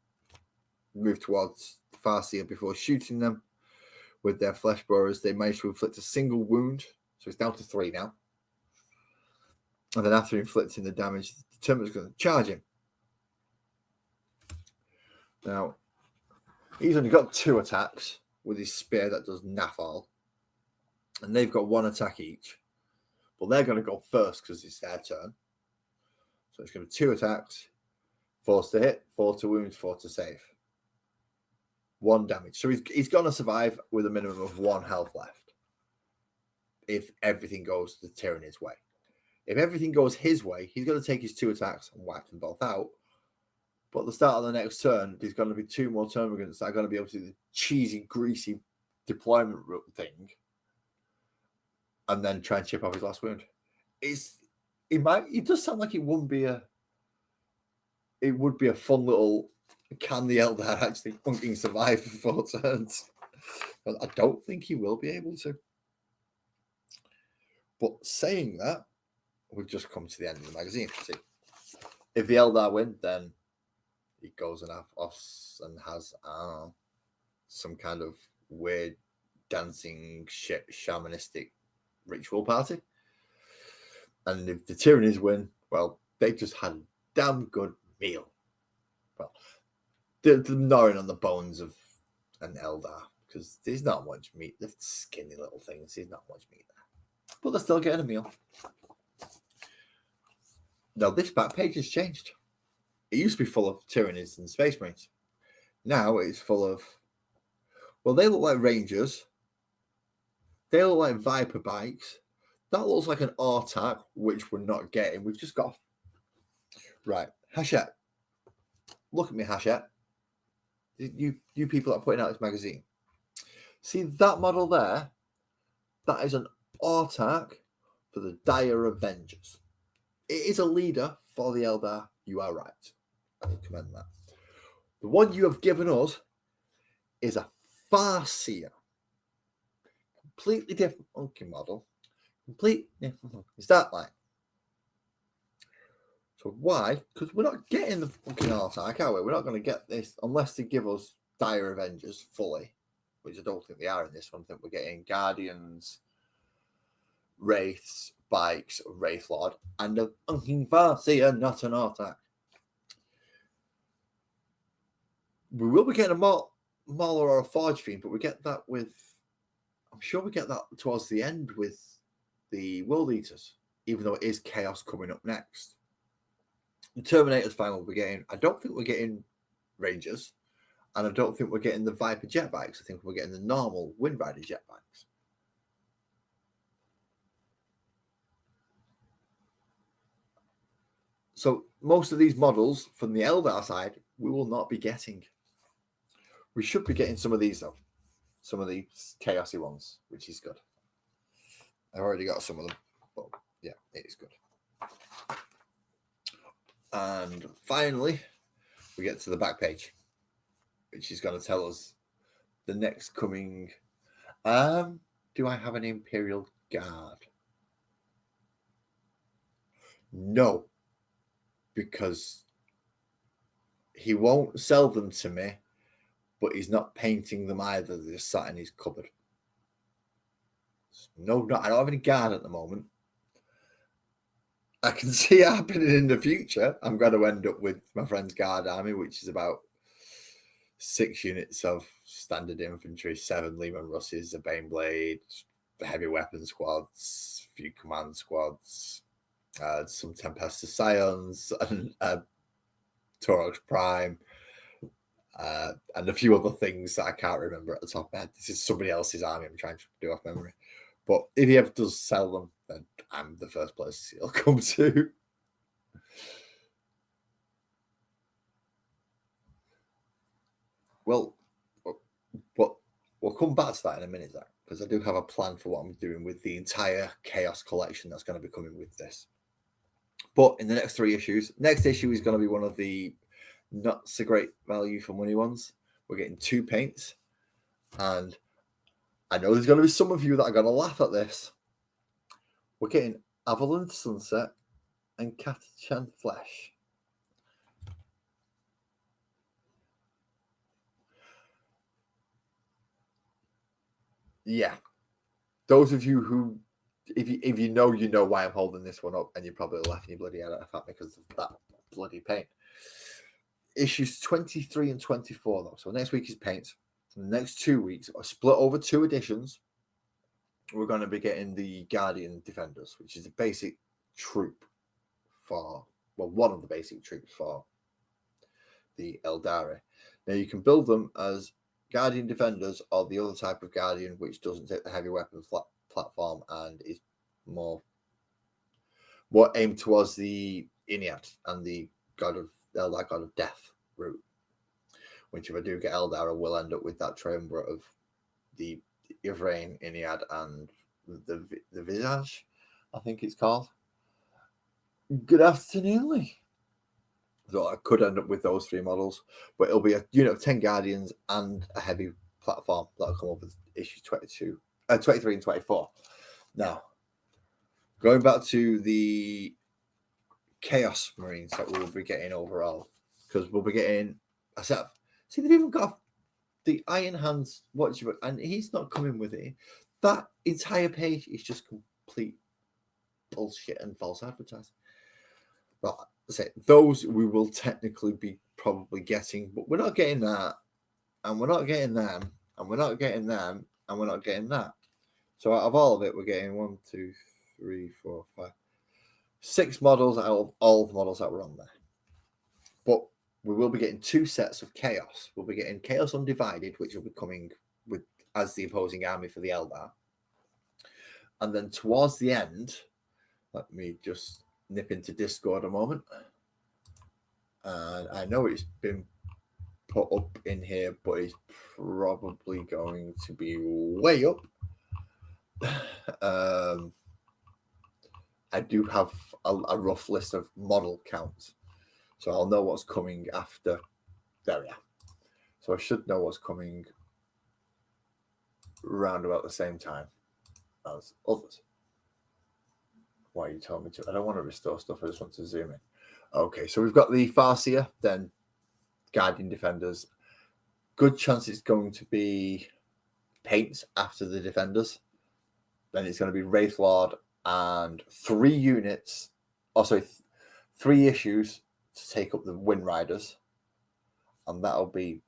Move towards Farseer before shooting them with their flesh borers. They manage to inflict a single wound. So it's down to 3 now. And then after inflicting the damage, the termagant's going to charge him. Now, he's only got 2 attacks with his spear that does naff all. And they've got 1 attack each. But they're going to go first because it's their turn. So it's going to be 2 attacks, 4 to hit, 4 to wound, 4 to save. 1 damage. So he's going to survive with a minimum of 1 health left. If everything goes the Tyrannid's way. If everything goes his way, he's going to take his 2 attacks and wipe them both out. But at the start of the next turn, there's going to be 2 more termagants that are going to be able to do the cheesy, greasy deployment thing. And then try and chip off his last wound. It does sound like it would be a fun little, can the Eldar actually fucking survive for 4 turns? But I don't think he will be able to. But saying that, we've just come to the end of the magazine. See, if the Eldar win, then he goes and has some kind of weird dancing shamanistic ritual party. And if the Tyranids win, well, they just had a damn good meal. Well, they're gnawing on the bones of an Eldar because there's not much meat. They're skinny little things. There's not much meat there. But they're still getting a meal. Now, this back page has changed. It used to be full of Tyranids and Space Marines. Now it's full of, well, they look like Rangers. They look like Viper bikes. That looks like an Artak, which we're not getting. We've just got... Right. Hachette. Look at me, Hachette. you people that are putting out this magazine. See that model there? That is an Autarch for the Dire Avengers. It is a leader for the Eldar. You are right. I recommend that. The one you have given us is a Farseer. Completely different monkey model. Completely different. Is that like? So why? Because we're not getting the fucking Autarch, are we? We're not going to get this unless they give us Dire Avengers fully, which I don't think they are in this one. I think we're getting Guardians, Wraiths, Bikes, Wraith Lord, and a fucking Farseer, not an Autarch. We will be getting a Mauler or a Forge Fiend, but we get that with... I'm sure we get that towards the end with the World Eaters, even though it is Chaos coming up next. The Terminator's final we're getting. I don't think we're getting Rangers, and I don't think we're getting the Viper jet bikes. I think we're getting the normal Wind Rider jet bikes. So most of these models from the Eldar side, we will not be getting. We should be getting some of these though. Some of these chaosy ones, which is good. I've already got some of them, but yeah, it is good. And finally, we get to the back page, which is going to tell us the next coming. Do I have an Imperial Guard? No, because he won't sell them to me, but he's not painting them either. They're just sat in his cupboard. No, I don't have any guard at the moment. I can see it happening in the future. I'm going to end up with my friend's guard army, which is about 6 units of standard infantry, 7 Lehman Russes, a Baneblade, heavy weapon squads, a few command squads, some Tempestus Scions, and Taurox Prime, and a few other things that I can't remember at the top of my head. This is somebody else's army I'm trying to do off memory. But if he ever does sell them, then I'm the first place he'll come to. Well, but we'll come back to that in a minute, Zach, because I do have a plan for what I'm doing with the entire Chaos collection that's going to be coming with this. But in the next 3 issues, next issue is going to be one of the not so great value for money ones. We're getting 2 paints, and I know there's going to be some of you that are going to laugh at this. We're getting Avalon Sunset and Catachan Flesh. Yeah. Those of you who, if you know why I'm holding this one up, and you're probably laughing your bloody head at me because of that bloody paint. Issues 23 and 24, though. So next week is paints. The next 2 weeks are split over 2 editions. We're going to be getting the Guardian Defenders, which is a basic troop for, well, one of the basic troops for the Eldari. Now, you can build them as Guardian Defenders or the other type of Guardian, which doesn't take the heavy weapon platform and is more aimed towards the Ennead and the Eldar God of Death route. Which, if I do get Eldar, I will end up with that triumvirate of the Ivrain, Ennead, and the Visage, I think it's called. Good afternoon, Lee. So I could end up with those 3 models, but it'll be a 10 Guardians and a heavy platform that'll come up with issues 23 and 24. Now, going back to the Chaos Marines that we'll be getting overall, because we'll be getting a set of, see, they've even got the Iron Hands watcher, and he's not coming with it. That entire page is just complete bullshit and false advertising. But those we will technically be probably getting, but we're not getting that, and we're not getting them, and we're not getting them, and we're not getting that. So out of all of it, we're getting 1, 2, 3, 4, 5, 6 models out of all the models that were on there. But we will be getting 2 sets of Chaos. We'll be getting Chaos Undivided, which will be coming with as the opposing army for the Eldar. And then towards the end, let me just nip into Discord a moment. And I know it's been put up in here, but it's probably going to be way up. I do have a rough list of model counts, so I'll know what's coming after. There we are. So I should know what's coming round about the same time as others. Why are you telling me to? I don't want to restore stuff. I just want to zoom in. Okay, so we've got the Farseer, then Guardian Defenders. Good chance it's going to be paints after the Defenders. Then it's going to be Wraith Lord and 3 units. Also, 3 issues to take up the Wind Riders. And that'll be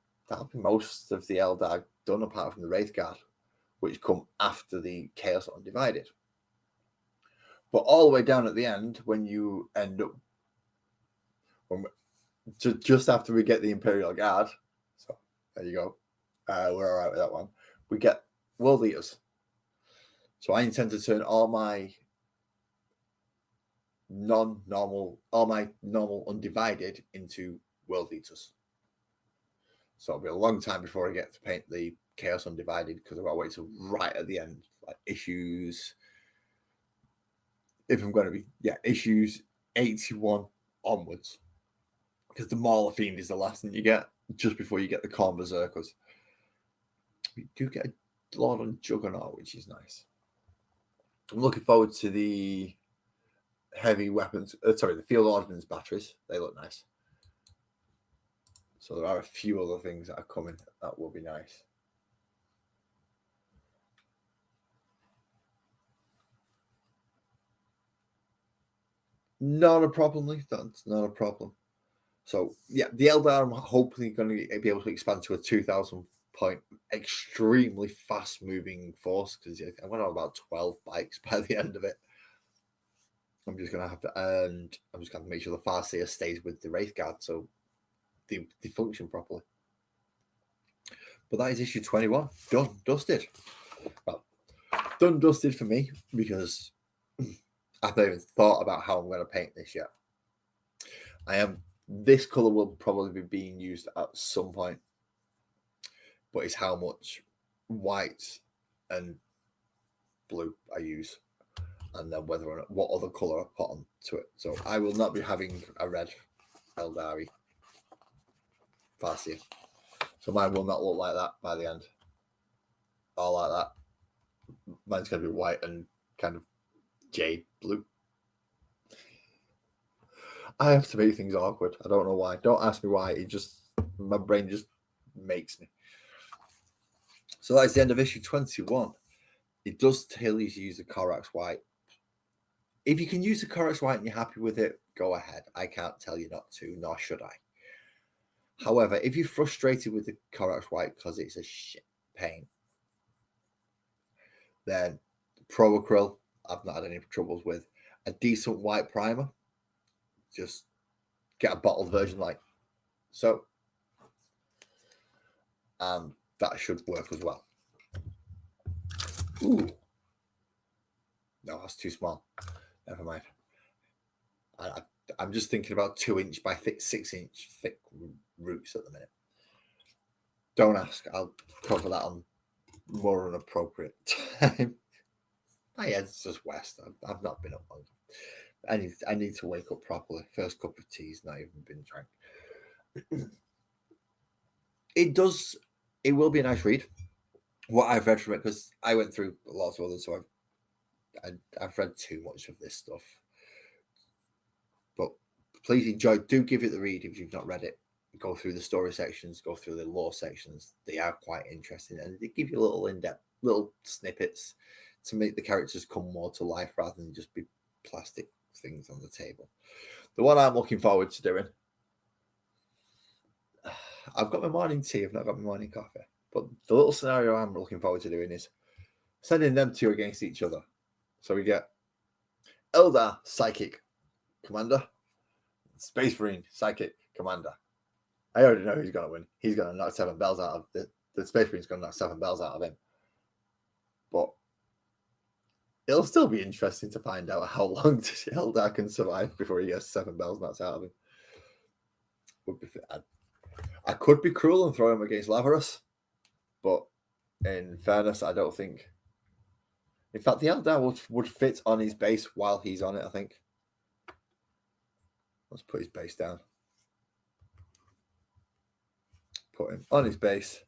most of the Eldar done, apart from the Wraith Guard, which come after the Chaos Undivided. But all the way down at the end, when you end up, just after we get the Imperial Guard, so there you go, we're all right with that one, we get World Eaters. So I intend to turn all my normal Undivided into World Eaters. So it'll be a long time before I get to paint the Chaos Undivided, because I've got to wait till right at the end, like issues. If I'm going to be, issues 81 onwards, because the Mauler Fiend is the last thing you get just before you get the Khorne Berserkers. We do get a Lord on Juggernaut, which is nice. I'm looking forward to the heavy weapons, the field ordnance batteries. They look nice. So there are a few other things that are coming that will be nice. Not a problem, Lee. That's not a problem. So, yeah, the Eldar, I'm hopefully going to be able to expand to a 2,000 point, extremely fast-moving force, because I'm going to have about 12 bikes by the end of it. I'm just going to have to make sure the Farseer stays with the Wraith Guard, so they function properly. But that is issue 21. Done, dusted. Well, done, dusted for me, because I've not even thought about how I'm going to paint this yet. This color will probably be being used at some point, but it's how much white and blue I use, and then whether or not what other color I put onto it. So I will not be having a red Eldari Farseer. So mine will not look like that by the end. All like that. Mine's going to be white and kind of jade blue. I have to make things awkward. I don't know why. Don't ask me why. My brain just makes me. So that's the end of issue 21. It does tell you to use the Corax White. If you can use the Corax White and you're happy with it, go ahead. I can't tell you not to, nor should I. However, if you're frustrated with the Corax White because it's a shit paint, then Pro Acryl, I've not had any troubles with. A decent white primer, just get a bottled version like so, and that should work as well. Ooh, no, that's too small. Never mind. I'm just thinking about 2-inch by 6-inch thick roots at the minute. Don't ask. I'll cover that on more an appropriate time. My head's just west. I've not been up long. I need to wake up properly. First cup of tea's not even been drank. It will be a nice read. What I've read from it, because I went through lots of others, so I've read too much of this stuff. But please enjoy. Do give it the read if you've not read it. Go through the story sections, go through the lore sections. They are quite interesting, and they give you little in-depth, little snippets to make the characters come more to life rather than just be plastic things on the table. The one I'm looking forward to doing, I've got my morning tea, I've not got my morning coffee, but the little scenario I'm looking forward to doing is sending them two against each other. So we get Eldar Psychic Commander, Space Marine Psychic Commander. I already know who's going to win. He's going to knock 7 bells out of the Space Marine's going to knock 7 bells out of him. But it'll still be interesting to find out how long Eldar can survive before he gets 7 bells knocked out of him. I could be cruel and throw him against Lazarus, but in fairness, I don't think. In fact, the Eldar would fit on his base while he's on it, I think. Let's put his base down. Put him on his base.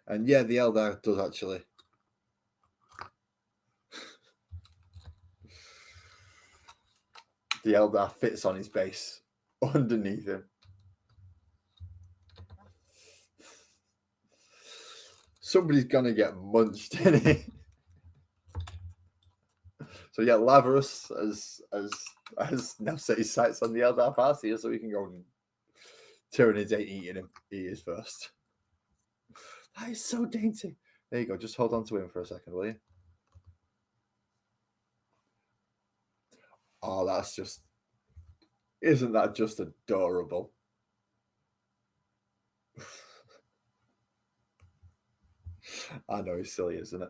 And yeah, the Eldar does actually. The Eldar fits on his base underneath him. Somebody's gonna get munched in it. So yeah, Lazarus has now set his sights on the Eldari Farseer, so he can go and Tyranids ain't eating him. He is first. That is so dainty. There you go. Just hold on to him for a second, will you? Oh, that's just... Isn't that just adorable? I know, it's silly, isn't it?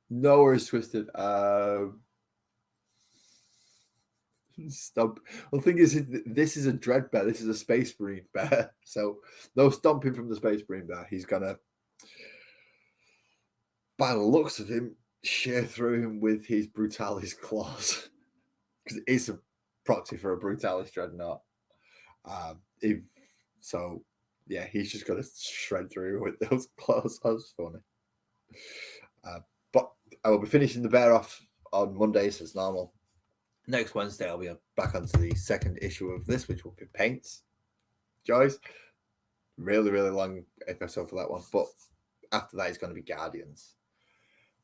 No worries, Twisted. Stomp. Well, the thing is, this is a Dread Bear. This is a Space Marine Bear. So, no stomping from the Space Marine Bear. He's going to, by the looks of him, shear through him with his Brutalis claws. Because it is a proxy for a Brutalis Dreadnought. Yeah, he's just going to shred through with those claws. That's funny. But I will be finishing the bear off on Mondays as normal. Next Wednesday, I'll be back onto the second issue of this, which will be Paints. Joys. Really, really long episode for that one. But after that, it's going to be Guardians,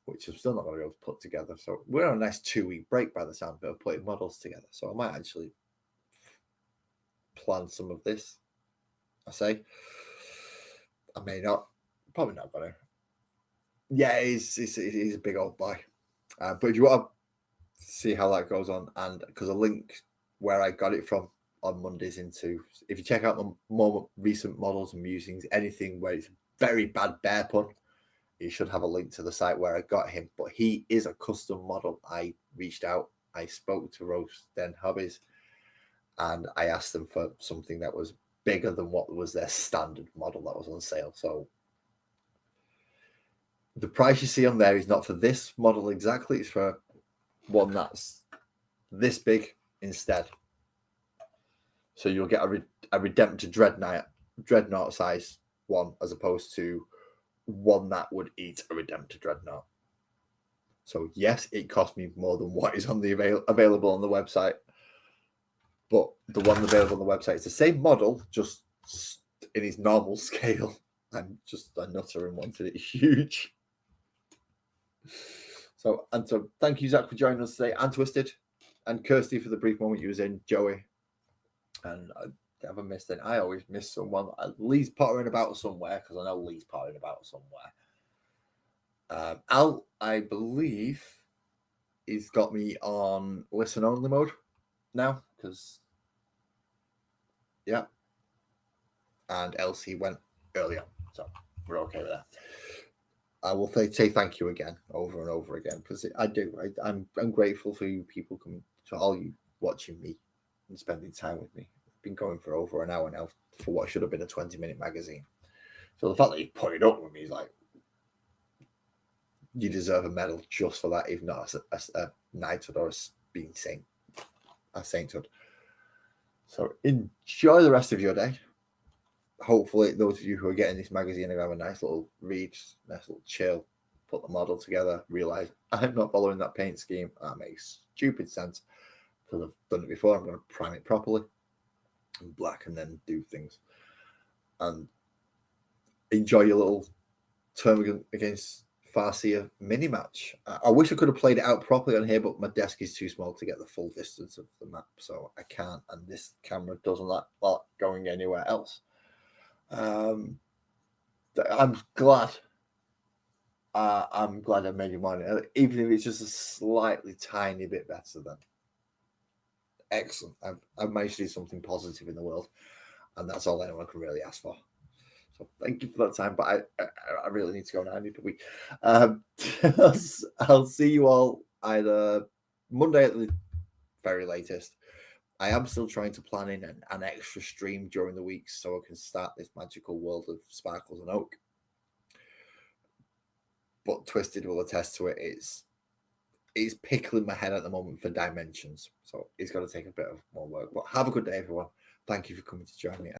which I'm still not going to be able to put together. So we're on a nice 2-week break by the sound of it, putting models together. So I might actually plan some of this. I say. I may not. Probably not going to. Yeah, he's a big old boy. But if you want to see how that goes on, and because a link where I got it from on Mondays into, if you check out the more recent models and musings, anything where it's very bad bear pun, you should have a link to the site where I got him. But he is a custom model. I reached out, I spoke to Roast Den Hobbies, and I asked them for something that was bigger than what was their standard model that was on sale. So the price you see on there is not for this model exactly, it's for one that's this big instead. So you'll get a Redemptor Dreadnought size one, as opposed to one that would eat a Redemptor Dreadnought. So yes, it cost me more than what is on the available on the website. But the one available on the website is the same model, just in its normal scale. I'm just a nutter and wanted it huge. So thank you, Zach, for joining us today, and Twisted, and Kirsty for the brief moment you was in, Joey. And I never missed it. I always miss someone. Lee's pottering about somewhere, because I know Lee's pottering about somewhere. Al, I believe, he's got me on listen-only mode now, because, yeah. And Elsie went earlier, so we're okay with that. I will say thank you again, over and over again, because I'm grateful for you people coming, to all you watching me and spending time with me. I've been going for over an hour now for what should have been a 20-minute magazine. So the fact that you put it up with me is like, you deserve a medal just for that, if not a knighthood or a sainthood. So enjoy the rest of your day. Hopefully, those of you who are getting this magazine are going to have a nice little read, nice little chill, put the model together, realize I'm not following that paint scheme. That makes stupid sense, because I've done it before. I'm going to prime it properly in black and then do things. And enjoy your little Termagant against Farseer mini match. I wish I could have played it out properly on here, but my desk is too small to get the full distance of the map, so I can't. And this camera doesn't like going anywhere else. I'm glad. I'm glad I made you mine, even if it's just a slightly tiny bit better than. Excellent. I've managed to do something positive in the world, and that's all anyone can really ask for. So thank you for that time, but I really need to go now. I need a week. I'll see you all either Monday at the very latest, I am still trying to plan in an extra stream during the week so I can start this magical world of sparkles and oak. But Twisted will attest to it. It's pickling my head at the moment for dimensions. So it's got to take a bit of more work. But have a good day, everyone. Thank you for coming to join me.